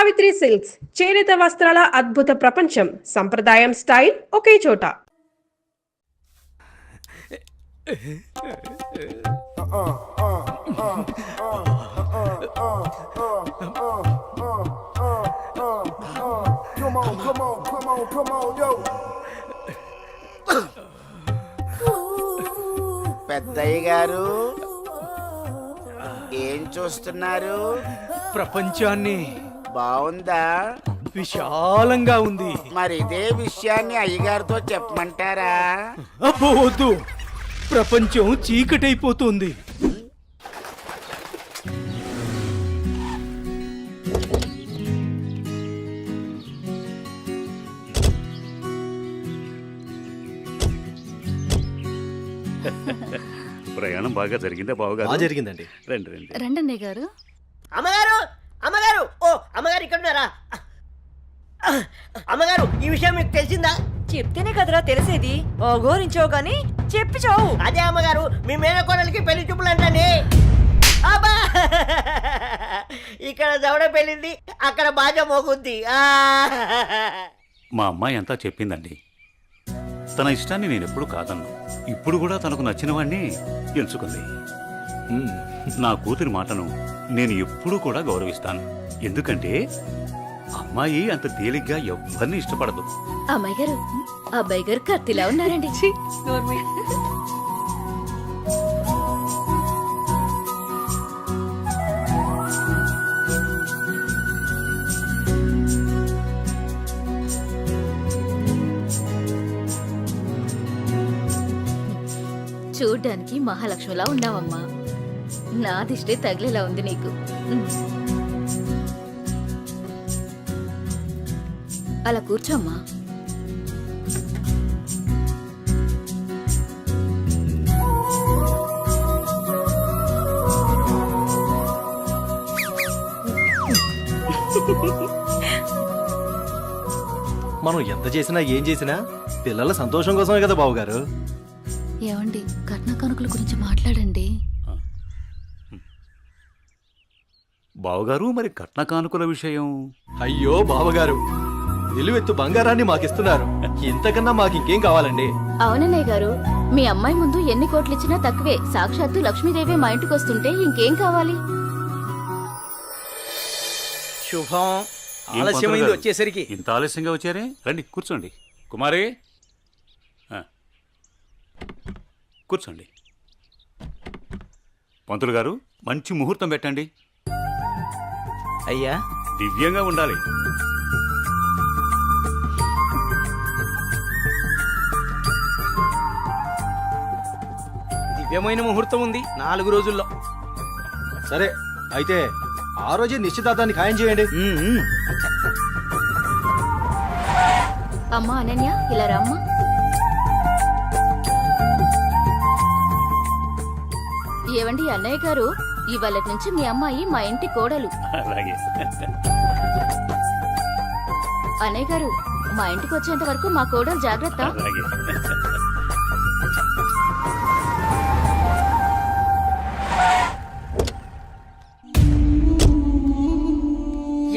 Savitri silks చేనేత వస్త్రాల అద్భుత ప్రపంచం. సంప్రదాయం స్టైల్ ఒకే చోట. పెద్దయ్య గారు ఏం చూస్తున్నారు? ప్రపంచాన్ని. బాగుందా? విశాలంగా ఉంది. మరి ఇదే విషయాన్ని అయ్యగారితో చెప్పమంటారా? అబ్బో వద్దు, ప్రపంచం చీకటైపోతుంది. ప్రయాణం బాగా జరిగిందా బావగారు? జరిగిందండి. రండి రండి. రండన్నయ్య గారు. అమ్మగారు, అమ్మగారు, ఓ అమ్మగారు ఇక్కడ ఉన్నారా? అమ్మగారు, ఈ విషయం మీకు తెలిసిందా? చెప్తేనే కదరా తెలిసేది. ఓఘోరించావు గాని చెప్పి చావు. అదే అమ్మగారు, మీ మేనకోడలికి పెళ్లి చూపులు అంటండి. అబ్బా, ఇక్కడ దవడ పెళ్ళింది, అక్కడ బాజ మోగుద్ది. మా అమ్మాయి అంతా చెప్పిందండి. తన ఇష్టాన్ని నేను ఎప్పుడు కాదన్ను. ఇప్పుడు కూడా తనకు నచ్చిన వాడిని ఎంచుకుంది. నా కూతురి మాటను నేను ఎప్పుడూ కూడా గౌరవిస్తాను. ఎందుకంటే అమ్మాయి అంత తేలిగ్గా ఎవ్వరిని ఇష్టపడదు. అమ్మాయి గారు, అబ్బాయి గారు కత్తిలా ఉన్నారండి. చూడ్డానికి మహాలక్ష్మిలా ఉన్నావమ్మా. నా దిష్టి తగిలేలా ఉంది నీకు. అలా కూర్చోమ్మా. మనం ఎంత చేసినా ఏం చేసినా పిల్లల సంతోషం కోసమే కదా బావగారు. ఏమండి, కట్న కానుకల గురించి మాట్లాడండి. బావగారు, మరి కట్న కానుకల విషయం? అయ్యో బావగారు, నిలువెత్తు బంగారాన్ని మాకిస్తున్నారు. ఇంతకన్నా మాకు ఇంకేం కావాలండి? అవునన్నయ్య గారు, మీ అమ్మాయి ముందు ఎన్ని కోట్లు ఇచ్చినా తక్కువే. సాక్షాత్తు లక్ష్మీదేవి మా ఇంటికి వస్తుంటే ఇంకేం కావాలి? శుభం. ఏం ఆలస్యమైంది పంతులు గారు? వచ్చేసరికి. ఇంత ఆలస్యంగా వచ్చారే? రండి కూర్చోండి. కుమారి, కూర్చోండి. పంతులు గారు, మంచి ముహూర్తం పెట్టండి. అయ్యా, దివ్యంగా ఉండాలి. దివ్యమైన ముహూర్తం ఉంది 4 రోజుల్లో. సరే, అయితే ఆ రోజే నిశ్చితార్థాన్ని ఖాయం చేయండి. అమ్మా అనన్య, ఇలా రమ్మా. ఏవండి అన్నయ్య గారు, ఇవాళ నుంచి మీ అమ్మాయి మా ఇంటి కోడలు. అలాగే. అన్నయ్య గారు, మా ఇంటికి వచ్చేంత వరకు మా కోడలు జాగ్రత్త. అలాగే.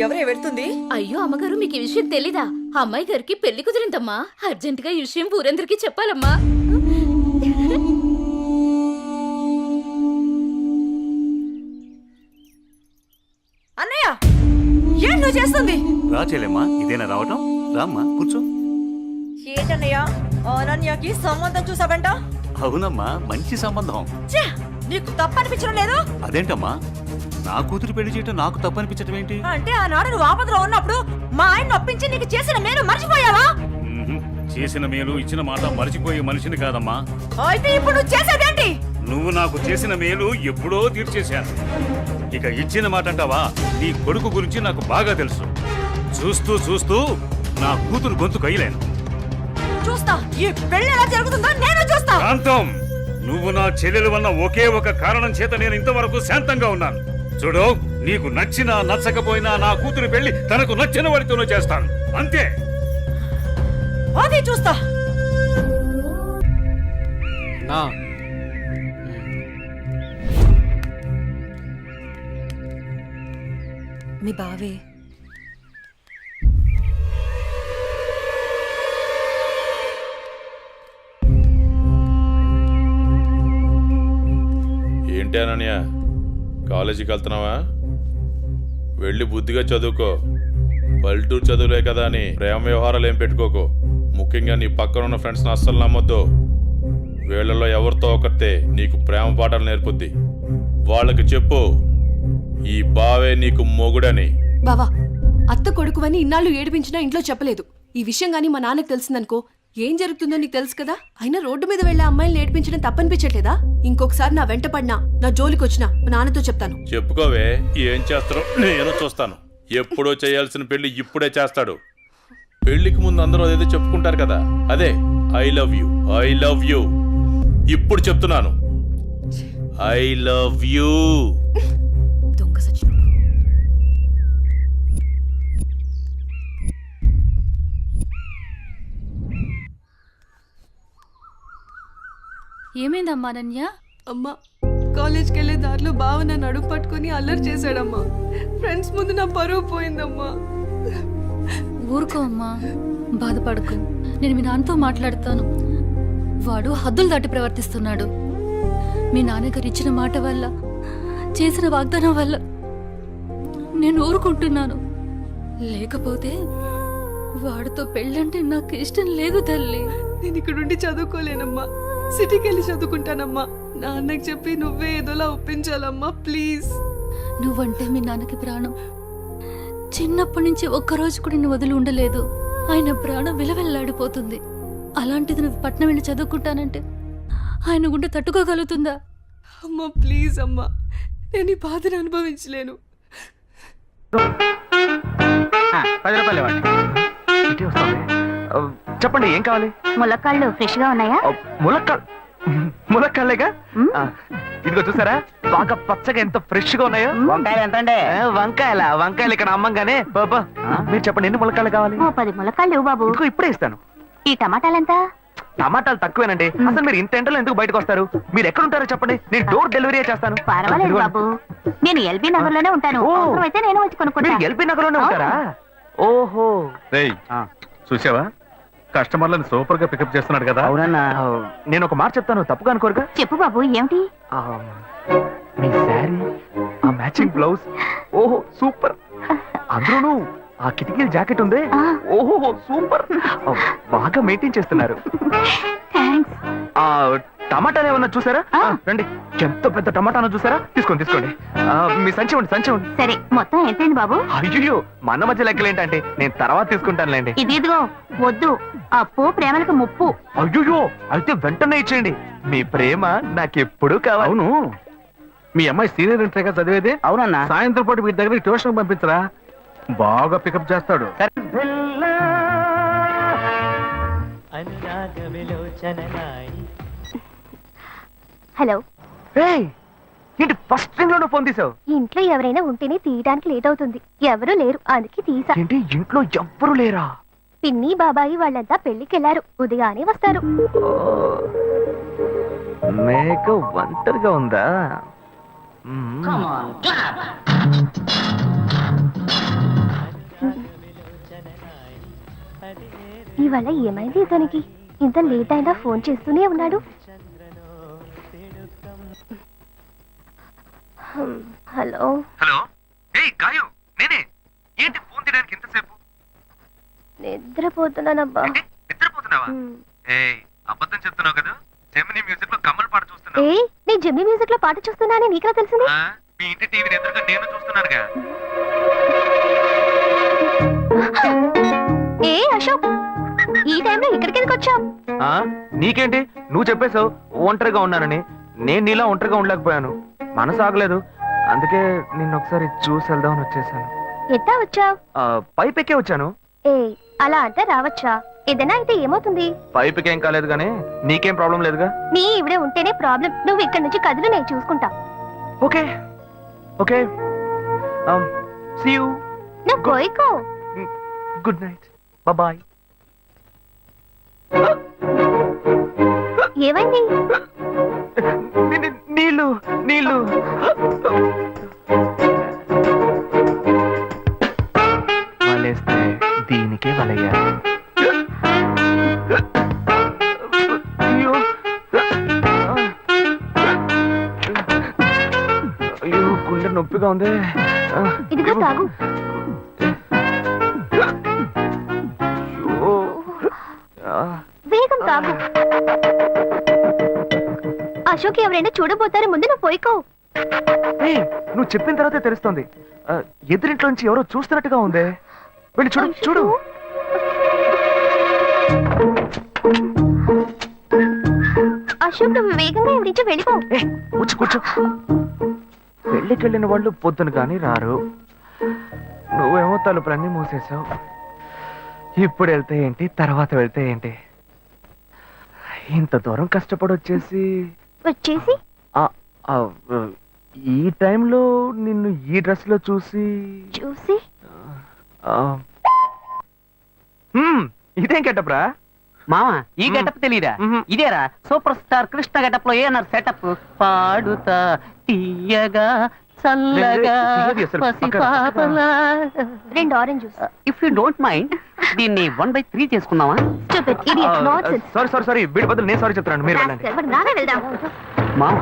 ఎవరే వెళ్తుంది? అయ్యో అమ్మగారు, మీకు ఈ విషయం తెలీదా? అమ్మాయి గారికి పెళ్లి కుదిరిందమ్మా. అర్జెంటుగా ఈ విషయం ఊరందరికీ చెప్పాలమ్మా. అన్నయ్య, ఏం నువ్వు చేస్తుంది? రా చెల్లెమ్మా, ఇదేనా రావటం? రామ్మా కూర్చో. ఏంటన్నయ్య, అనన్యకి సంబంధం చూసావంట? అవునమ్మా, మంచి సంబంధం. ఛే, నీకు తప్పనిపించడం లేదు? అదేంటమ్మా, నా కూతురు పెళ్లి చేయటం నాకు తప్పనిపించటం ఏంటి? అంటే ఆనాడు నువ్వు ఆపదలో ఉన్నప్పుడు మా ఆయన ఒప్పించి నీకు చేసిన మేలు మర్చిపోయావా? చేసిన మేలు ఇచ్చిన మాట మరిచిపోయే మనిషిని కాదమ్మా. అయితే ఇప్పుడు నువ్వు చేసేదేంటి? నువ్వు నాకు చేసిన మేలు ఎప్పుడో తీర్చేశాను. ఇక ఇచ్చిన మాట అంటావా? నీ కొడుకు గురించి నాకు బాగా తెలుసు. చూస్తూ చూస్తూ నా కూతురు గొంతు కయ్యలేను. చూస్తా, ఈ పెళ్లి ఎలా జరుగుతుందో నేను చూస్తా. శాంతం, నువ్వు నా చెల్లెలు వల్ల ఒకే ఒక కారణం చేత నేను ఇంతవరకు శాంతంగా ఉన్నాను. చూడు, నీకు నచ్చినా నచ్చకపోయినా నా కూతురు పెళ్లి తనకు నచ్చిన వాడితోనూ చేస్తాను, అంతే. అది చూస్తా. మీ బావే ఏంటేనయ్యా కాలేజీకి వెళ్తున్నావా? వెళ్ళి బుద్ధిగా చదువుకో. పల్లెటూరు చదువులే కదా అని ప్రేమ వ్యవహారాలు ఏం పెట్టుకోకు. ముఖ్యంగా నీ పక్కన ఉన్న ఫ్రెండ్స్ని అస్సలు నమ్మొద్దు. వీళ్ళలో ఎవరితో ఒకరితే నీకు ప్రేమ పాఠాలు నేర్పుద్ది. వాళ్ళకి చెప్పు ఈ బావే నీకు మొగుడని. బావా, అత్త కొడుకువని ఇన్నాళ్ళు ఏడిపించినా ఇంట్లో చెప్పలేదు. ఈ విషయం గానీ మా నాన్నకు తెలిసిందనుకో ఏం జరుగుతుందో నీకు తెలుసు కదా. అయినా రోడ్డు మీద వెళ్లే అమ్మాయిలు ఏడిపించడం తప్పనిపించట్లేదా? ఇంకొకసారి నా వెంట పడినా, నా జోలికి వచ్చినా మా నాన్నతో చెప్తాను. చెప్పుకోవే, ఏం చేస్తారో నేను చూస్తాను. ఎప్పుడో చేయాల్సిన పెళ్లి ఇప్పుడే చేస్తాడు. పెళ్లికి ముందు అందరూ అదేదో చెప్పుకుంటారు కదా, అదే I love you, I love you. ఇప్పుడు చెప్తున్నాను, ఐ లవ్ యూ. దొంగ సచ్చినోడు. ఏమైందమ్మా అనన్య? అమ్మా, కాలేజ్కి వెళ్లే దారిలో బావ నన్ను అడుగు పట్టుకుని అల్లరి చేశాడమ్మా. ఫ్రెండ్స్ ముందు నా పరువు పోయిందమ్మా. ఊరుకో అమ్మా, బాధపడకు. నేను మీ నాన్నతో మాట్లాడతాను. వాడు హద్దులు దాటి ప్రవర్తిస్తున్నాడు. మీ నాన్నగారు ఇచ్చిన మాట వల్ల, చేసిన వాగ్దానం వల్ల నేను ఊరుకుంటున్నాను. లేకపోతే వాడితో పెళ్ళంటే నాకు ఇష్టం లేదు తల్లి. నేను ఇక్కడుండి చదువుకోలేనమ్మా, సిటీకి వెళ్ళి చదువుకుంటానమ్మా. నాన్నకి చెప్పి నువ్వే ఏదోలా ఒప్పించాలమ్మా, ప్లీజ్. నువ్వంటే మీ నాన్నకి ప్రాణం. చిన్నప్పటి నుంచి ఒక్కరోజు కూడా నేను వదిలి ఉండలేదు. ఆయన ప్రాణం విలవెల్లాడిపోతుంది. అలాంటిది నువ్వు పట్నం వెళ్ళి చదువుకుంటానంటే ఆయన గుండె తట్టుకోగలుగుతుందా? అమ్మా ప్లీజ్ అమ్మా, నేను ఈ బాధను అనుభవించలేను. 10 రూపాయలు ఇవ్వండి. చెప్పండి, ఏం కావాలి? ములక్కాళ్ళు ఫ్రెష్ గా ఉన్నాయా? ములక్కాళ్ళేగా. ఇదిగో చూసారా, బాగా పచ్చగా ఎంత ఫ్రెష్ గా ఉన్నాయో. వంకాయలు ఎంత అండి? వంకాయలు ఇక్కడ అమ్మంగానే. బాబా, మీరు చెప్పండి, ఎన్ని ములక్కాళ్ళు కావాలి? 10 ములక్కాళ్ళు ఇవ్వు బాబు. ఇదిగో ఇప్పుడే ఇస్తాను. ఈ టమాటాలెంత? టమాటాలు తక్కువేనండి. అసలు మీరు ఇంత ఎండలో ఎందుకు బయటకు వస్తారు? మీరు ఎక్కడ ఉంటారో చెప్పండి, నేను డోర్ డెలివరీ చేస్తాను. పర్వాలేదు బాబు, నేను ఎల్బీ నగర్ లోనే ఉంటాను. అయితే నేను వచ్చి మీరు కొనుక్కుంటా. ఎల్బీ నగర్ లోనే ఉంటారా? ఓహో, చూసావా, కస్టమర్లను సూపర్ గా పికప్ చేస్తున్నాడు కదా. అవునన్నా. నేను ఒక మాట చెప్తాను, తప్పుగా అనుకోరుగా? చెప్పు బాబు, ఏమిటి? మీ శారీ, ఆ మ్యాచింగ్ బ్లౌజ్, ఓహో సూపర్. అందులోనూ ఆ కిటికీల జాకెట్ ఉంది, ఓహో సూపర్. బాగా మెయింటైన్ చేస్తున్నారు. థాంక్స్. ఆ టమాటాలు ఏమన్నా చూసారా? రండి, ఎంత పెద్ద టమాటాను చూసారా? తీసుకోండి తీసుకోండి. మీ సంచి ఉండి, సంచి ఉండి. సరే, మొత్తం ఎంతైంది బాబు? అయ్యో, మన మధ్య లెక్కలేంటంటే, నేను తర్వాత తీసుకుంటానులేండి. ఇదిగో వద్దు, అప్పు ప్రేమలకు ముప్పు. అయ్యో, అయితే వెంటనే ఇచ్చేయండి. మీ ప్రేమ నాకెప్పుడు కావాలి. అవును, మీ అమ్మాయి సీనియర్ ఇంటర్గా చదివేది. అవునన్నా. సాయంత్రం పాటు వీటి దగ్గర ట్యూషన్ పంపించరా, బాగా పికప్ చేస్తాడు. హలో. ఏంటి ఫస్ట్ రింగ్ లోనే ఫోన్ తీసావు? ఇంట్లో ఎవరైనా ఉంటేనే తీయడానికి లేట్ అవుతుంది. ఎవరూ లేరు, అందుకే తీసా. ఏంటి ఇంట్లో ఎవ్వరు లేరా? పిన్ని బాబాయి వాళ్ళంతా పెళ్లికెళ్లారు, ఉదయానే వస్తారు. మేక ఒంటరిగా ఉందా? ఇవాళ ఏమైంది ఇతనికి? ఇంత లేట్ అయినా ఫోన్ చేస్తూనే ఉన్నాడు. హలో. హలో, ఏయ్ గాయు, నేనే. ఏంటి ఫోన్ తీయడానికి ఎంతసేపు? నిద్రపోతున్నానబ్బా. నిద్రపోతున్నావా? ఏయ్, అబద్ధం చెప్తున్నావు కదా. జెమినీ మ్యూజిక్ లో కమల్ పాట చూస్తున్నావు. ఏ, నీ జెమినీ మ్యూజిక్ లో పాట చూస్తున్నానని నీకెలా తెలిసింది? మీ ఇంటి టీవీని ఎదురుగా నేను చూస్తున్నానుగా. ఏ అశోక్, ఈ టైంలో ఇక్కడికి ఎందుకు వచ్చావు? నీకేంటి, నువ్వు చెప్పేశావు ఒంటరిగా ఉన్నానని. నేను నీలా ఒంటరిగా ఉండలేకపోయాను, మనసు ఆగలేదు. అందుకే నిన్ను ఒకసారి చూసి వెళ్దామని వచ్చేసాను. ఎట్టా వచ్చావు? పైపెక్కే వచ్చాను. ఏ, అలా అంటే రావచ్చా? ఏదైనా అయితే ఏమవుతుంది? పైపుకేం కాలేదు గానీ నీకేం ప్రాబ్లం లేదుగా. నీ ఇవిడే ఉంటేనే ప్రాబ్లం. నువ్వు ఇక్కడ నుంచి కదులు, నేను చూసుకుంటా. Okay okay, see you. నువ్వు కోయికో. Good night, bye. ఏమైంది? నీళ్ళు నీళ్ళు. వలేస్తే దీనికే వలయ్యా. అయ్యో, గా ఉంది. ఇదిగో తాగు. అయ్యో. వేగం తాగు. అశోక్ ఎవరైనా చూడబోతారు, ముందు నువ్వు పోయికో. ఏయ్, నువ్వు చెప్పిన తర్వాతే తెలుస్తోంది. ఎదురింట్లో నుంచి ఎవరో చూస్తున్నట్టుగా ఉంది. వెళ్ళి చూడు చూడు. అశోక్ నువ్వు వేగంగా ఎవరించి వెళ్ళిపో. కూర్చో కూర్చో. పెళ్ళికి వెళ్ళిన వాళ్ళు పొద్దున కానీ రారు. నువ్వేమో తలుపులన్నీ మూసేసావు. ఇప్పుడు వెళ్తే ఏంటి, తర్వాత వెళ్తే ఏంటి? ఇంత దూరం కష్టపడి వచ్చేసి ఆ, ఆ, ఈ టైంలో నిన్ను ఈ డ్రెస్ లో చూసి ఆ, ఇదేం గెటప్రా? మామా ఈ గెటప్ తెలీదా? ఇదేరా సూపర్ స్టార్ కృష్ణ గెటప్ లో ఏనారు సెటప్. పాడుతా తీయగా చల్లగా పసిపాపలా. 2 orange juice. If you don't mind దీన్ని 1/3 చేసుకుందామా? సారీ సారీ, వీడి బదులు నేను సారీ చెప్తాను. మీరు వెళ్ళండి. మామ,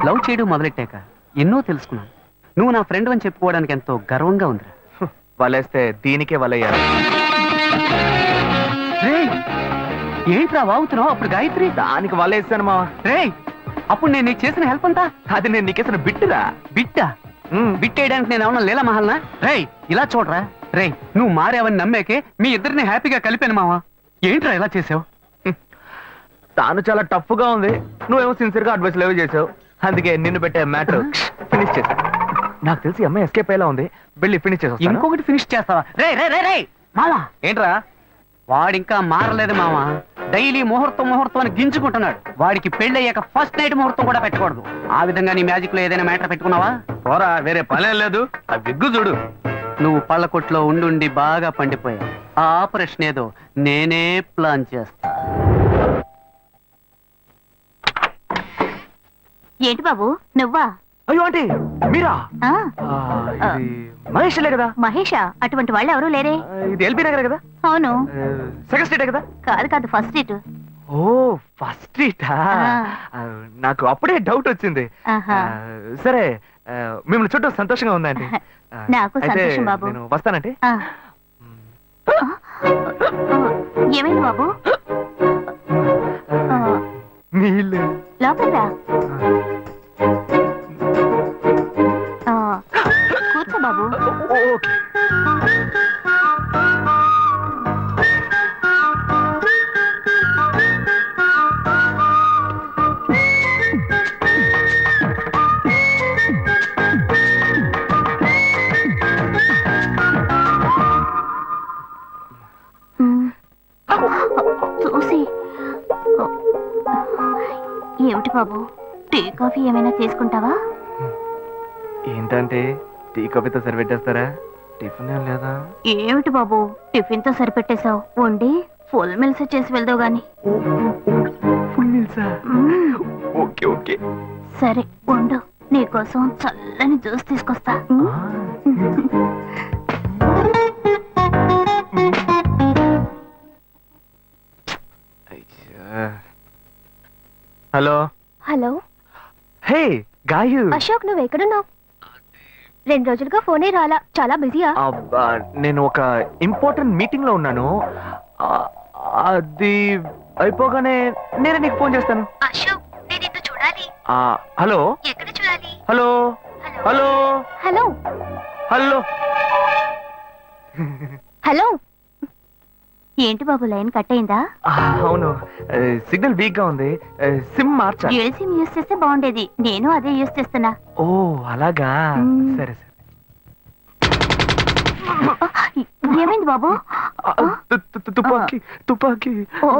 లవ్ చేయడం మొదలెట్టాక ఎన్నో తెలుసుకున్నాను. నువ్వు నా ఫ్రెండ్ అని చెప్పుకోవడానికి ఎంతో గర్వంగా ఉందిరా. వలేస్తే దీనికే వలయ్యారు. ఏంట్రా వాగుతున్నావు? అప్పుడు గాయత్రి దానికి వలేసాను మా. రేయ్, అప్పుడు నేను నీకు చేసిన హెల్ప్ అంతా అది నేను నీకేసిన బిట్టురా. బిట్టా? బిట్టేయడానికి నేను ఏమన్నా లీలా మహల్నా? రేయ్ ఇలా చూడరా. రేయ్, నువ్వు మారేవని నమ్మేకే మీ ఇద్దరిని హ్యాపీగా కలిపాను మావా. ఏంట్రా ఇలా చేసావు? తాను చాలా టఫ్ గా ఉంది, నువ్వేమో సిన్సియర్ గా అడ్వైస్ లేవే చేసావు. అందుకే నిన్ను పెట్టే మ్యాటర్ ఫినిష్ చేసా. నాకు తెలిసి అమ్మాయి ఎస్కేప్ అయ్యేలా ఉంది. వెళ్ళి ఫినిష్ చేసా. ఇంకొకటి ఫినిష్ చేస్తావా? రే రే రే రే మావా, ఏంట్రా? వాడింకా మారలేదు మావా. డైలీ ముహూర్తం అని గింజుకుంటున్నాడు. వాడికి పెళ్ళయ్యాక ఫస్ట్ నైట్ ముహూర్తం కూడా పెట్టకూడదు. ఆ విధంగా నీ మ్యాజిక్ లో ఏదైనా మ్యాటర్ పెట్టుకున్నావా? పోరా, వేరే పనేం లేదు. ఆ విగ్గు చూడు. నువ్వు పళ్ళ కొట్లో ఉండి బాగా పండిపోయావు. ఆ ఆపరేషన్ ఏదో నేనే ప్లాన్ చేస్తా. ఏంటి బాబు నువ్వా? అయ్యో ఆంటీ, మీరా? ఇది మహేష్లే కదా? మహేషా? అటువంటి వాళ్ళు ఎవరూ లేరే. ఇది ఎల్బీ నగర్ కదా? అవును. సెకండ్ స్ట్రీట్ కదా? కాదు ఫస్ట్ స్ట్రీట్. ఓ, ఫస్ట్ స్ట్రీటా? నాకు అప్పుడే డౌట్ వచ్చింది. సరే, మిమ్మల్ని చూడటం సంతోషంగా ఉందండి. నాకు సంతోషం బాబు. నేను వస్తానంటే. ఏమైంది బాబు? నీళ్ళు లోపల రా. కూర్చో బాబు. ఓకే. చూసి ఏమిటి బాబు, టీ కాఫీ ఏమైనా తీసుకుంటావా? ఏంటంటే టీ కాఫీతో సరిపెట్టేస్తారా? టిఫిన్ ఏం లేదా? ఏమిటి బాబు టిఫిన్ తో సరిపెట్టేశావు? వండి ఫుల్ మిల్స్ చేసి వెళ్దావు గాని. ఫుల్ మీల్సా? Okay okay. సరే వండు, నీకోసం చల్లని జ్యూస్ తీసుకొస్తా. Hello hello. హే గాయు. అశోక్ నువ్వు ఎక్కడున్నావు? 2 రోజులుగా ఫోనే రాలా, చాలా బిజీయా? నేను ఒక ఇంపార్టెంట్ మీటింగ్ లో ఉన్నాను. అది అయిపోగానే నేనే నీకు ఫోన్ చేస్తాను. అశోక్ నేను నిన్ను చూడాలి. హలో. ఎక్కడ చూడాలి? Hello hello hello hello hello. ఏంటి బాబు లైన్ కట్ అయిందా? అవును, సిగ్నల్ వీక్ గా ఉంది. సిమ్ మార్చా. డ్యూయల్ సిమ్ యూస్ చేస్తే బాగుండేది. నేను అదే యూస్ చేస్తున్నా. ఓ అలాగా. సరే సరే. ఏమైంది బాబు? తుపాకీ తుపాకీ. ఓ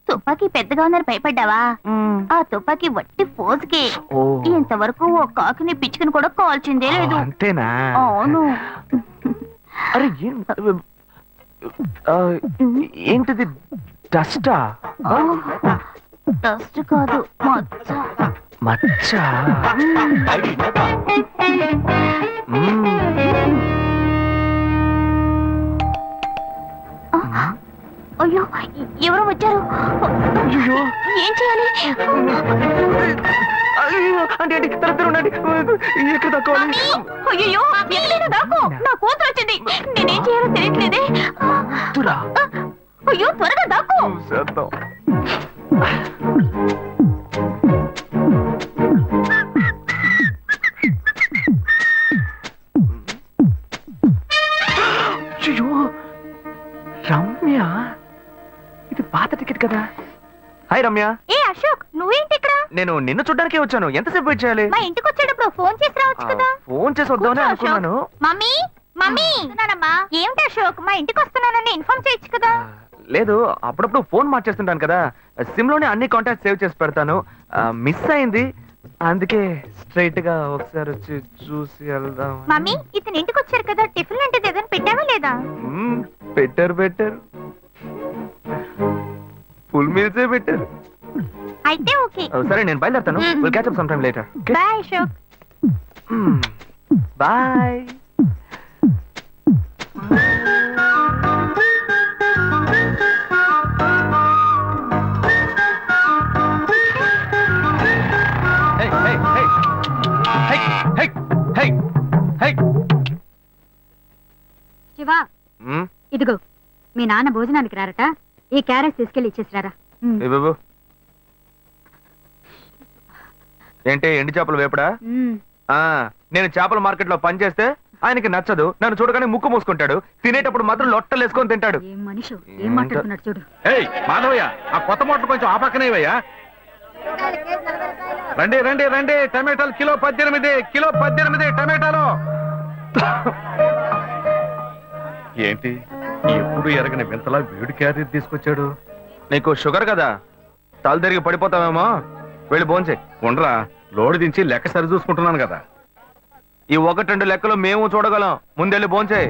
తుపాకీ పెద్దగా ఉందని భయపడ్డావా? ఆ తుపాకీ వట్టి పోజుకే. ఇంతవరకు ఓ కాకిని పిచ్చుకుని కూడా కాల్చిందే లేదు. అంతేనా? అవును. అరే ఏంటిది? డస్టా? డస్ట్ కాదు, మచ్చ. మచ్చ? అయ్యో ఎవరో వచ్చారు. ఏం చేయాలి? అంటే తరద్దరు ఉండండి. ఎక్కడ తక్కువాలి? అయ్యో ఎక్కడైనా దాకు నా కూతురు వచ్చింది నేనేం చేయాలో తెలియట్లేదే తురా అయ్యో త్వరగా దాకు చేద్దాం. అయ్యో రమ్య, ఇది పాత టికెట్ కదా. హాయ్ రమ్య. ఏ అశోక్ నువ్వేంటి ఇక్కడ నేను నిన్ను చూడ్డానికే వచ్చాను. ఎంతసేపు వెయిట్ చేయాలి? మా ఇంటికి వచ్చేటప్పుడు ఫోన్ చేసి రావచ్చు కదా ఫోన్ చేసి వద్దామని కూర్చో, అనుకున్నాను. మమ్మీ మమ్మీ నానమ్మా ఏమిటి అశోక్ మా ఇంటికి వస్తున్నానని ఇన్ఫార్మ్ చేయొచ్చు కదా లేదు, అప్పుడప్పుడు ఫోన్ మార్చేస్తుంటాను కదా, సిమ్ లోనే అన్ని కాంటాక్ట్ సేవ్ చేసి పెడతాను. మిస్ అయింది, అందుకే స్ట్రైట్ గా ఒకసారి వచ్చి చూసి వెళ్దాం. మమ్మీ ఇతను ఇంటికి వచ్చారు కదా టిఫిన్ లాంటిది ఏదైనా పెట్టావా లేదా బెటర్ బెటర్, ఫుల్ మీల్సే బెటర్. అయితే ఓకే సరే నేను బయలుదేరుతాను. Will catch up some time later. Bye Ashok bye. Shiva ఇదిగో మీ నాన్న భోజనానికి రారట ఈ క్యారెట్ తీసుకెళ్లి ఇచ్చేసిరారా బాబు ఏంటి ఎండి చేపలు వేపడా? నేను చేపల మార్కెట్ లో పనిచేస్తే ఆయనకి నచ్చదు, నన్ను చూడగానే ముక్కు మూసుకుంటాడు, తినేటప్పుడు మాత్రం లొట్టలు వేసుకొని తింటాడు. ఏం మనిషి ఏం మాట్లాడుతున్నాడు చూడు ఏయ్ మాధవయ్య, ఆ కొత్త మోటార్ కొంచెం ఆ పక్కనేవయ్యా. రండి రండి రండి, టమాటాలు కిలో 18 టమాటాలు. ఏంటి ఎప్పుడు ఎరగని వింతలా వేడి క్యారీ తీసుకొచ్చాడు? నీకు షుగర్ కదా, తల తిరిగి పడిపోతావేమో, వెళ్ళి భోంచే. ఉండరా, లోడు దించి లెక్క సరి చూసుకుంటున్నాను కదా. ఈ 1-2 లెక్కలు మేము చూడగలం, ముందెళ్ళి భోంచే.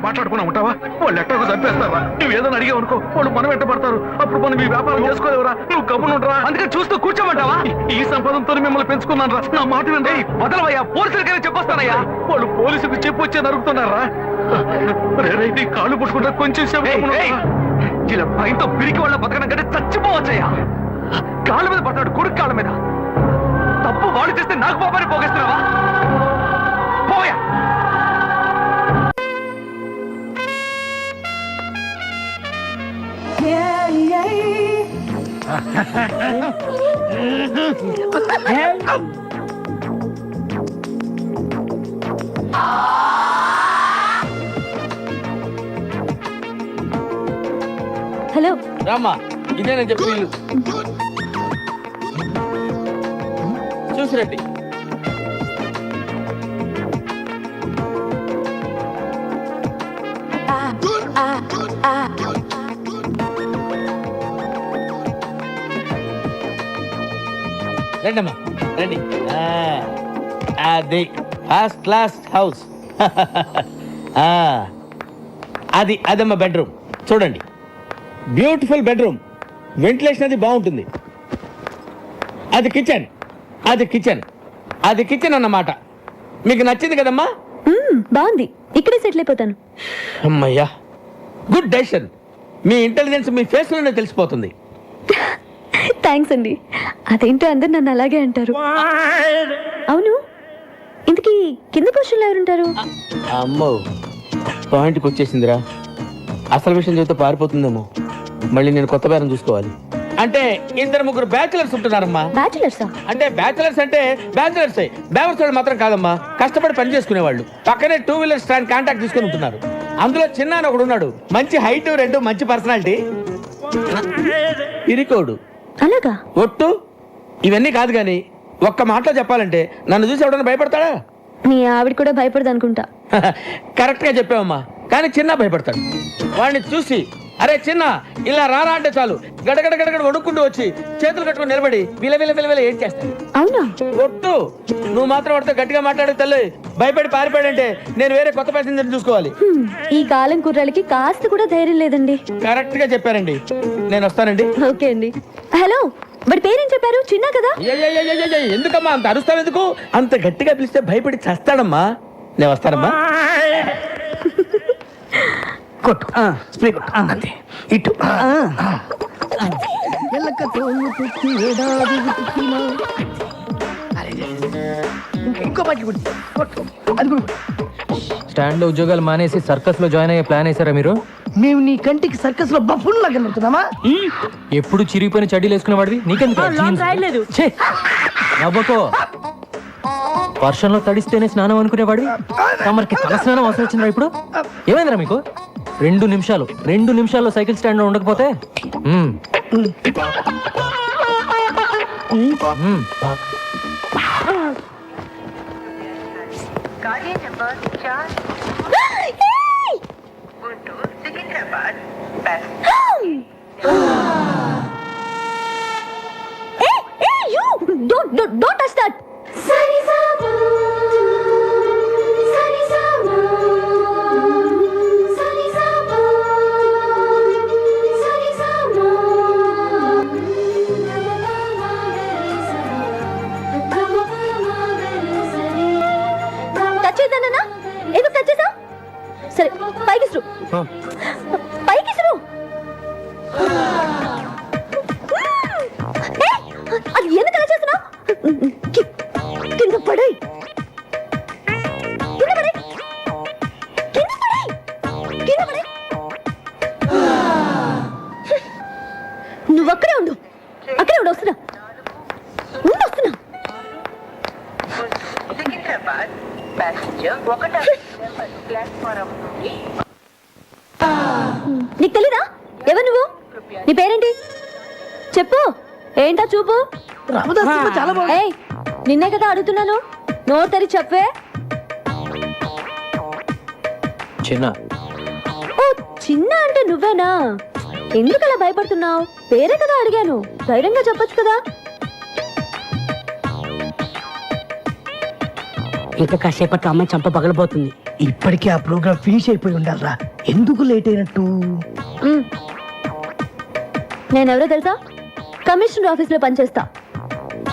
మాట్లాడుకున్నా ఉంటావా? వాళ్ళు ఎట్టకు చంపేస్తారా? నువ్వు ఏదైనా అడిగావు అనుకో, వాళ్ళు మనం వెంట పడతారు. అప్పుడు మనం ఈ వ్యాపారం చేసుకోలేవరా? నువ్వు గమ్మునుంటరా? అందుకే చూస్తూ కూర్చోమంటావా? ఈ సంపదంతో మిమ్మల్ని పెంచుకున్నాను రా, నా మాట వినండి. వదలవయ్యా, పోలీసులకైనా చెప్పొస్తానయ్యా. వాళ్ళు పోలీసులకు చెప్పు వచ్చే నరుకుతున్నారా? నీ కాళ్ళు పుట్టుకుంటా కొంచెం ఇలా భయంతో పిరికి వాళ్ళ బతకడం కంటే చచ్చిపోవచ్చయ్యా. కాళ్ళ మీద పడతాడు, కొడుకు కాళ్ళ మీద. తప్పు వాళ్ళు చేస్తే నాకు పాపాన్ని పోగేస్తున్నావా? పోయా. హలో రామ్మా, ఇదే నేను చెప్పి చూసిరండి. రండమ్మా రండి. అది ఫస్ట్ క్లాస్ హౌస్. అదమ్మా బెడ్రూమ్ చూడండి, బ్యూటిఫుల్ బెడ్రూమ్, వెంటిలేషన్ అది బాగుంటుంది. అది కిచెన్ అన్నమాట. మీకు నచ్చింది కదమ్మా? బాగుంది, ఇక్కడే సెటిల్ అయిపోతాను. అమ్మయ్యా, గుడ్ డెసిషన్. మీ ఇంటెలిజెన్స్ మీ ఫేస్ లోనే తెలిసిపోతుంది. థ్యాంక్స్ అండి. అదేంటో అందరు నన్ను అలాగే అంటారు. అవును, ఇంతకీ కింద పోస్టులు ఎవరుంటారు? అమ్మో, పాయింట్కి వచ్చేసిందిరా. అసలు విషయం చెబితే పారిపోతుందేమో. మళ్ళీ నేను కొత్త బేరం చూసుకోవాలి. అంటే 2-3 బ్యాచులర్స్ ఉంటున్నారమ్మా. బ్యాచులర్సా? అంటే బ్యాచులర్స్ బ్యావర్స్ వాళ్ళు మాత్రం కాదమ్మా, కష్టపడి పని చేసుకునే వాళ్ళు. పక్కనే 2 వీలర్ స్టాండ్ కాంటాక్ట్ తీసుకుని ఉంటున్నారు. అందులో చిన్న ఒకడు ఉన్నాడు, మంచి హైట్, 2 మంచి పర్సనాలిటీ, ఇరికోడు. అలాగా? ఒట్టు. ఇవన్నీ కాదు గాని ఒక్క మాటలో చెప్పాలంటే నన్ను చూసి ఎవడన్నా భయపడతాడా? మీ ఆవిడ కూడా భయపడదు అనుకుంటా. కరెక్ట్ గా చెప్పావమ్మా, కానీ చిన్న భయపడతాడు. వాడిని చూసి అరే చిన్న ఇలా రారా అంటే చాలు గడగడ గడగడ వణుక్కుంటూ వచ్చి చేతులు కట్టుకుని నిలబడి విల ఏం చేస్తాను. అవునా? ఒట్టు నువ్వు మాత్రం వాడితో గట్టిగా మాట్లాడే తల్లి భయపడి పారిపోయాడంటే నేను వేరే కొత్త ప్యాసింజర్ చూసుకోవాలి. ఈ కాలం కుర్రాళ్ళకి కాస్త కూడా ధైర్యం లేదండి. కరెక్ట్ గా చెప్పారండి. నేను వస్తానండి. ఓకే అండి. హలో, వాడి పేరేం చెప్పారు? చిన్న కదా? ఎందుకమ్మా అంత అరుస్తావు? ఎందుకు అంత గట్టిగా పిలిస్తే భయపడి చస్తాడమ్మా. నేను వస్తానమ్మా. కొట్టు స్ప్రే కొట్టు అంతే. ఇటు ఇంకో పట్టి కొట్టు. అది కూడా స్టాండ్ లో ఉద్యోగాలు మానేసి సర్కస్ లో జాయిన్ అయ్యే ప్లాన్ వేసారా మీరు? మేము నీ కంటికి సర్కస్ లో బఫున్ లాగా కనబడుతున్నామా? ఎప్పుడు చిరిగిపోయిన చడ్డీలు వేసుకునేవాడివి నీకెందుకు? ఛే, నవ్వకో. వర్షంలో తడిస్తేనే స్నానం అనుకునేవాడివి తమరికి తల స్నానం అవసరం వచ్చిందా ఇప్పుడు? ఏమైందిరా మీకు? 2 నిమిషాల్లో సైకిల్ స్టాండ్ లో ఉండకపోతే Don't touch that. టచ్ చేద్దానా? ఎందుకు టచ్ చేసావు? సరే పైకి ఇసురు. పైకి ఇసురు. అది ఎందుకు అలా చేస్తున్నావు? కింద పడే. నువ్వు అక్కడే ఉండు. వస్తున్నా. నీకు తెలీదా? ఎవరు నువ్వు? నీ పేరేంటి చెప్పు. ఏంటా చూపు? ఏయ్, నిన్నే కదా అడుగుతున్నాను. నోరు తెరి చెప్పే. చిన్న. ఓ చిన్న అంటే నువ్వేనా? ఎందుకు అలా భయపడుతున్నావు? పేరే కదా అడిగాను, ధైర్యంగా చెప్పొచ్చు కదా. ఇంకా కాసేపట్లో అమ్మాయి చంప పగలబోతుంది. ఇప్పటికే ఆ ప్రోగ్రామ్ ఫినిష్ అయిపోయి ఉండాలరా. ఎందుకు లేట్ అయినట్టు? నేనెవరో తెలుసా? కమిషనర్ ఆఫీస్ లో పనిచేస్తా.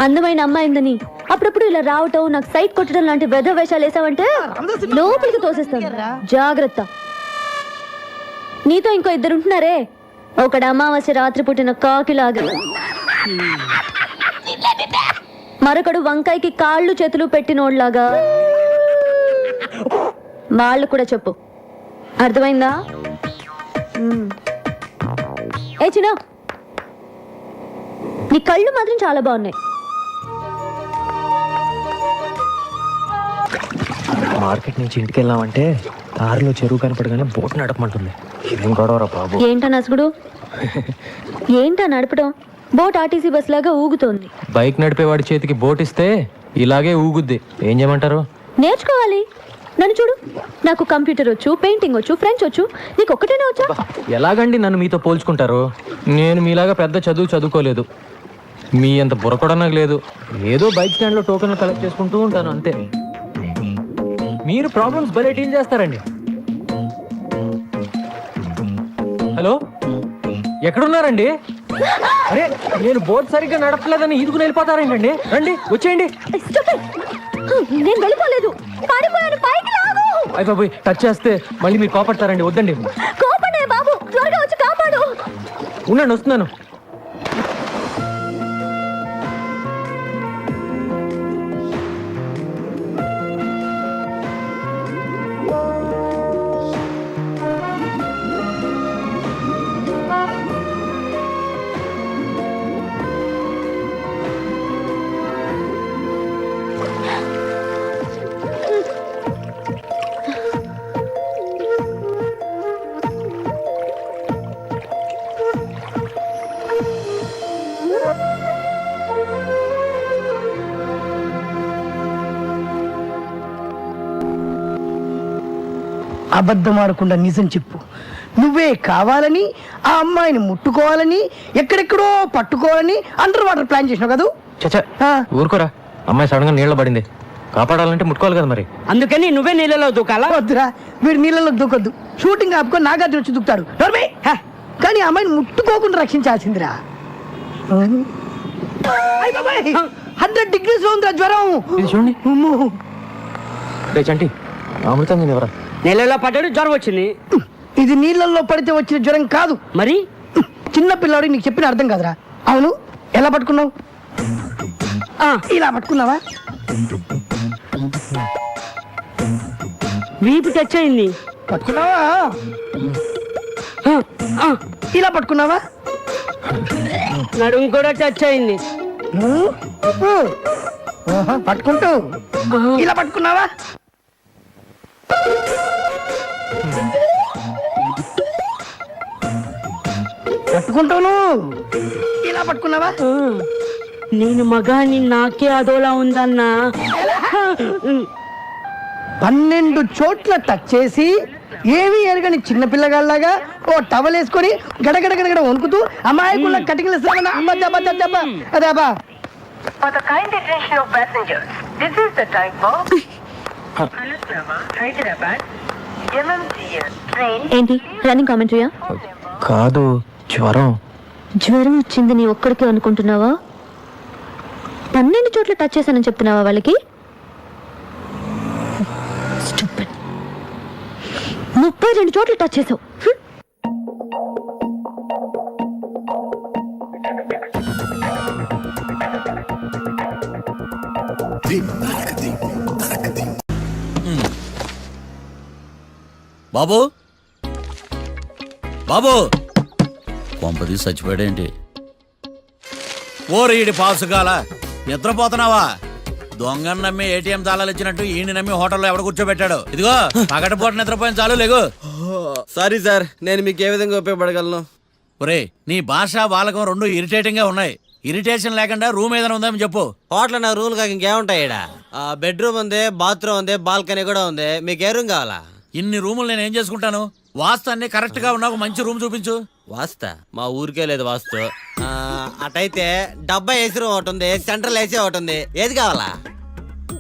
అందమైన అమ్మాయిందని అప్పుడప్పుడు ఇలా రావటం, నాకు సైట్ కొట్టడం లాంటి వెధ వేషాలు వేసావంటే లోపలికి తోసేస్తాను. జాగ్రత్త. నీతో ఇంకో 2 ఉంటున్నారే. ఒకడు అమావాస్య రాత్రి పుట్టిన కాకిలాగా, మరొకడు వంకాయకి కాళ్ళు చేతులు పెట్టినోడ్లాగా. వాళ్ళు కూడా చెప్పు, అర్థమైందా? ఏ చిన్న, నీ కళ్ళు మాత్రం చాలా బాగున్నాయి. మార్కెట్ నుంచి ఇంటికి వెళ్ళామంటే దారిలో చెరువు కనపడగానే బోట్ నడపమంటుంది. ఇదేం గొడవరా బాబు? ఏంటా నసుగుడు? ఏంటా నడపడం? బోట్ ఆర్టీసీ బస్ లాగా ఊగుతోంది. బైక్ నడిపేవాడి చేతికి బోట్ ఇస్తే ఇలాగే ఊగుద్ది. ఏం చేయమంటారు? నేర్చుకోవాలి. నన్ను చూడు, నాకు కంప్యూటర్ వచ్చు, పెయింటింగ్ వచ్చు, ఫ్రెంచ్ వచ్చు. నీకు ఒక్కటేనే వచ్చా? ఎలాగండి నన్ను మీతో పోల్చుకుంటారు? నేను మీలాగా పెద్ద చదువుకోలేదు. మీ అంత బుర్ర కూడా నాకు లేదు. ఏదో బైక్ స్టాండ్ లో టోకెన్లు కలెక్ట్ చేసుకుంటూ ఉంటాను అంతే. మీరు ప్రాబ్లమ్స్ భలే డీల్ చేస్తారండి. హలో, ఎక్కడున్నారండి? అరే, నేను బోట్ సరిగ్గా నడపలేదని ఈదుకుని వెళ్ళిపోతారేంటండి? రండి, వచ్చేయండి. నేను వెళ్ళిపోలేదు, పడిపోయాను. పైకి లాగు. అయ్య బాబోయ్, టచ్ చేస్తే మళ్ళీ మీరు కోపడతారండి. వద్దండి. కోపడే బాబు, త్వరగా వచ్చి కాపాడు. ఉండండి, వస్తున్నాను. అబద్ధం ఆడకుండా నిజం చెప్పు. నువ్వే కావాలని ఆ అమ్మాయిని ముట్టుకోవాలని ఎక్కడెక్కడో పట్టుకోవాలని అండర్ వాటర్ ప్లాన్ చేసినావు కదా? చచ్చా ఊరుకోరా, అమ్మాయి సడన్ గా నీళ్ళ పడింది, కాపాడాలంటే ముట్టుకోవాలి కదా మరి. అందుకని నువ్వే నీళ్ళలో దూకాలా? వద్దురా, వీడు నీళ్ళలో దూకొద్దు. షూటింగ్ ఆపుకొని నాగార్జున వచ్చి దూకుతాడు. నోర్మి! కానీ ఆ అమ్మాయిని ముట్టుకోకుండా రక్షించాల్సిందిరా. 100 degrees లో ఉందిరా జ్వరం. ఇది చూడండి. అమ్మో. రే చంటి, అమృతం ఎవరా? నీళ్ళలో పడ్డాడు, జ్వరం వచ్చింది. ఇది నీళ్ళల్లో పడితే వచ్చిన జ్వరం కాదు. మరి చిన్న పిల్లాడు నీకు చెప్పిన అర్థం కాదురా. అవును, ఎలా పట్టుకున్నావు? ఇలా పట్టుకున్నావా? వీపు టచ్ అయింది. పట్టుకున్నావా? ఇలా పట్టుకున్నావా? నడుము కూడా టచ్ అయింది. పట్టుకుంటూ ఇలా పట్టుకున్నావా? పట్టుకుంటాను. ఇలా పట్టుకున్నావా? నేను మగాని నాకే అదోలా ఉందన్నా. 12 చోట్ల టచ్ చేసి ఏమీ ఎరగని చిన్న పిల్లగాళ్ళగా ఓ టవల్ వేసుకొని గడగడ గడగడ వణుకుతూ అమాయకుల కటికల శ్రవణ అబ్బా అదే అబ్బా. ఏంటి రన్నింగ్ కామెంటరీయా? కాదు, జ్వరం. జ్వరం వచ్చింది నీ ఒక్కడికే అనుకుంటున్నావా? 12 చోట్ల టచ్ చేశానని చెప్తున్నావా వాళ్ళకి? 32 చోట్ల టచ్ చేసావు. బాబు బాబు, కొంపది చచ్చిపోయాడేంటి? ఓరీడి పాసుగాల, నిద్రపోతున్నావా? దొంగను నమ్మి ఏటీఎం తాళాలు ఇచ్చినట్టు ఈయన నమ్మి హోటల్లో ఎవడ కూర్చోబెట్టాడు? ఇదిగో పగటిపూట నిద్రపోయిన చాలు, లేగు. సారీ సార్, నేను మీకు ఏ విధంగా ఉపయోగపడగలను? ఒరే, నీ భాష వాలకం రెండు ఇరిటేటింగ్ గా ఉన్నాయి. ఇరిటేషన్ లేకుండా రూమ్ ఏదైనా ఉందని చెప్పు. హోటల్ నా రూమ్ కాక ఇంకేముంటాయి? బెడ్రూమ్ ఉంది, బాత్రూమ్ ఉంది, బాల్కనీ కూడా ఉంది. మీకు ఏ రూమ్ కావాలా? ఇన్ని రూములు నేను ఏం చేసుకుంటాను? వాస్తు అన్ని కరెక్ట్ గా ఉన్నా ఒక మంచి రూమ్ చూపించు. వాస్తా మా ఊరికే లేదు వాస్తు. అటైతే డబ్బా ఏసీ రూమ్ ఒకటి ఉంది, సెంట్రల్ ఏసీ ఒకటి ఉంది. ఏది కావాలా?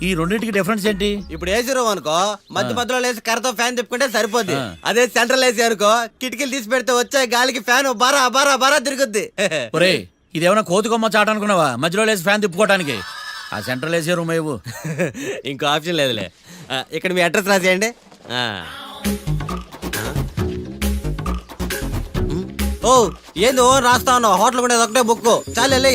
ఈ రెండింటికి డిఫరెన్స్ ఏంటి? ఇప్పుడు ఏసీ రూమ్ అనుకో, మధ్య మధ్యలో లేసి కర్రతో ఫ్యాన్ తిప్పుకుంటే సరిపోద్ది. అదే సెంట్రల్ ఏసీ అనుకో, కిటికీలు తీసి పెడితే వచ్చే గాలికి ఫ్యాన్ బారా బారా బారా తిరుగుద్ది. ఒరే, ఇదేమన్నా కోతి కొమ్మ చాట అనుకున్నావా మధ్యలో లేసి ఫ్యాన్ తిప్పుకోవడానికి? ఆ సెంట్రల్ ఏసీ రూమ్ ఇవ్వు. ఇంకో ఆప్షన్ లేదులే. ఇక్కడ మీ అడ్రస్ రాసేయండి. ఓ ఏంది ఓ రాస్తా ఉన్నావు? హోటల్ కూడా ఒకటే బుక్ చాలు వెళ్ళి.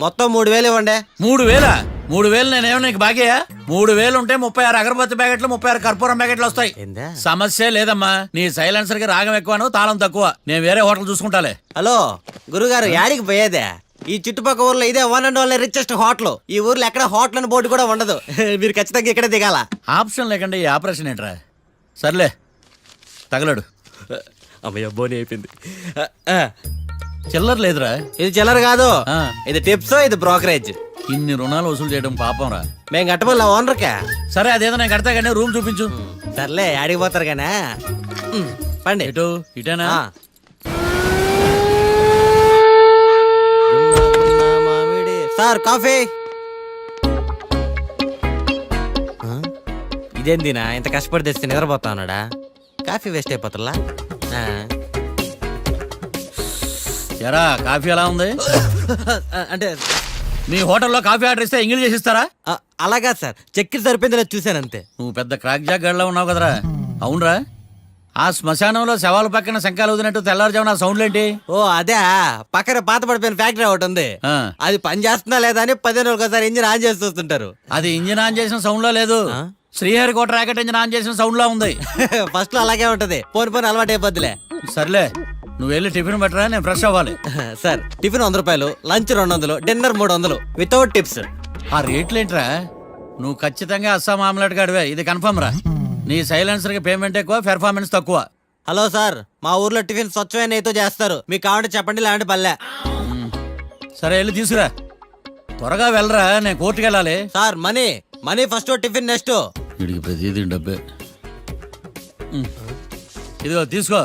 మొత్తం 3000 ఇవ్వండి. 3000? 3000 నేనేమన్నా నీకు బాగేయా? 3000 ఉంటే 36 అగరబత్తి ప్యాకెట్లు, 36 కర్పూరం ప్యాకెట్లు వస్తాయి. సమస్య లేదమ్మా. నీ సైలెన్సర్ కి రాగం ఎక్కువను, తాళం తక్కువ. నేను వేరే హోటల్ చూసుకుంటాలే. హలో గురుగారు, యాడికి పోయేదే? ఈ చుట్టుపక్కల ఊర్లో ఇదే one and only richest hotel. ఈ ఊర్లో ఎక్కడ హోటల్ అని బోర్డు కూడా ఉండదు. మీరు ఖచ్చితంగా ఇక్కడే దిగాల. ఆప్షన్ లేకుండా ఈ ఆపరేషన్ ఏంట్రా? సర్లే, తగలడు. అమ్మయ్య, బోని అయిపోయింది. చిల్లర లేదురా. ఇది చిల్లర కాదు, ఇది టిప్స్, ఇది బ్రోకరేజ్. ఇన్ని రుణాలు వసూలు చేయడం పాపం రా. మేము కట్టబోలే ఓనర్కే. సరే, అదేదో నేను కడతా కానీ రూమ్ చూపించు. సర్లే, యాడికి పోతారు కానీ పండి. ఇటు ఇటేనా? Sir coffee. ఇదేందినా ఇంత కష్టపడి తెస్తే నిద్రపోతా ఉన్నాడా? కాఫీ వేస్ట్ అయిపోతుందా? ఎరా, కాఫీ ఎలా ఉంది? అంటే మీ హోటల్లో కాఫీ ఆర్డర్ ఇస్తే ఎంగిల్ చేసి ఇస్తారా? అలాగా సార్, చక్కెర సరిపోయింది లేదు చూశాను అంతే. నువ్వు పెద్ద క్రాక్ జాక్ గడిలో ఉన్నావు కదరా. అవునరా, ఆ శ్మశానంలో శవాల పక్కన శంఖాలు వదినట్టు తెల్లారుజామున సౌండ్లేంటి? ఓ అదే, పక్కన పాత పడిపోయిన ఫ్యాక్టరీ ఒకటి ఉంది. అది పని చేస్తుందా లేదా అని 10 రోజులకు ఒకసారి ఇంజిన్ ఆన్ చేసి చూస్తుంటారు. అది ఇంజిన్ ఆన్ చేసిన సౌండ్ లో లేదు, శ్రీహరికోట రాకెట్ ఇంజిన్ ఆన్ చేసిన సౌండ్ లో ఉంది. ఫస్ట్ లో అలాగే ఉంటది, పోని అలవాటు అయిపోద్దిలే. సర్లే, నువ్వు వెళ్ళి టిఫిన్ పెట్టరా, నేను ఫ్రెష్ అవ్వాలి. సార్, టిఫిన్ 100 రూపాయలు, లంచ్ 200, డిన్నర్ 300 వితౌట్ టిప్స్. ఆ రేట్లేంట్రా? నువ్వు ఖచ్చితంగా అస్సాం ఆమ్లెట్ గాడివే, ఇది కన్ఫర్మ్ రా. నీ సైలెన్సర్ కి పేమెంట్ ఎక్కువ, పెర్ఫార్మెన్స్ తక్కువ. హలో సార్, మా ఊర్లో టిఫిన్ స్వచ్ఛమైన నెయ్యితో చేస్తారు. మీకు కావాలంటే చెప్పండి, లేదంటే పల్లె. సరే, వెళ్ళి తీసుకురా. త్వరగా వెళ్ళరా, నేను కోర్టుకి వెళ్ళాలి. Sir, money first, tiffin next. వీడికి ప్రతిదీ డబ్బే. ఇదిగో తీసుకో.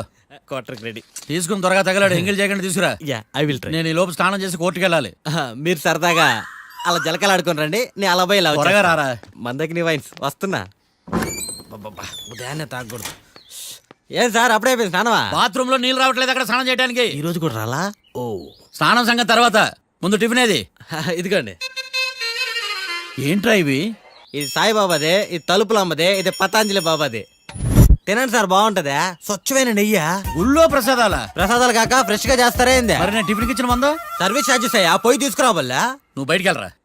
Quarter ready. తీసుకుని త్వరగా తగలాడు. ఎంగిల్ చేయకుండా తీసుకురా. Yeah I will try. నేను ఈ లోపు స్నానం చేసి కోర్టుకు వెళ్ళాలి. మీరు సరదాగా అలా జలకాలు ఆడుకుని రండి, నేను అలా పోయి త్వరగా రారా. మందకి వైన్స్ వస్తున్నా. ఉదయాన్నే తాగకూడదు. ఏం సార్ అప్పుడే అయిపోయింది స్నానమా? బాత్రూమ్ లో నీళ్ళు రావట్లేదు అక్కడ స్నానం చేయడానికి. ఈ రోజు కూడా రాలా? ఓ స్నానం సంగతి తర్వాత, ముందు టిఫిన్ ఏది? ఇదిగోండి. ఏంట్రా ఇవి? ఇది సాయిబాబాదే, ఇది తలుపులమ్మదే, ఇది పతాంజలి బాబాదే. తినండి సార్, బాగుంటదా? స్వచ్ఛమైన నెయ్యా. గుళ్ళో ప్రసాదాల? ప్రసాదాలు కాక ఫ్రెష్ గా చేస్తారే. మరి నేను టిఫిన్కి ఇచ్చిన మందో సర్వీస్ ఛార్జెస్ అయ్యా, పోయి తీసుకురావాలా? నువ్వు బయటికి వెళ్ళరా.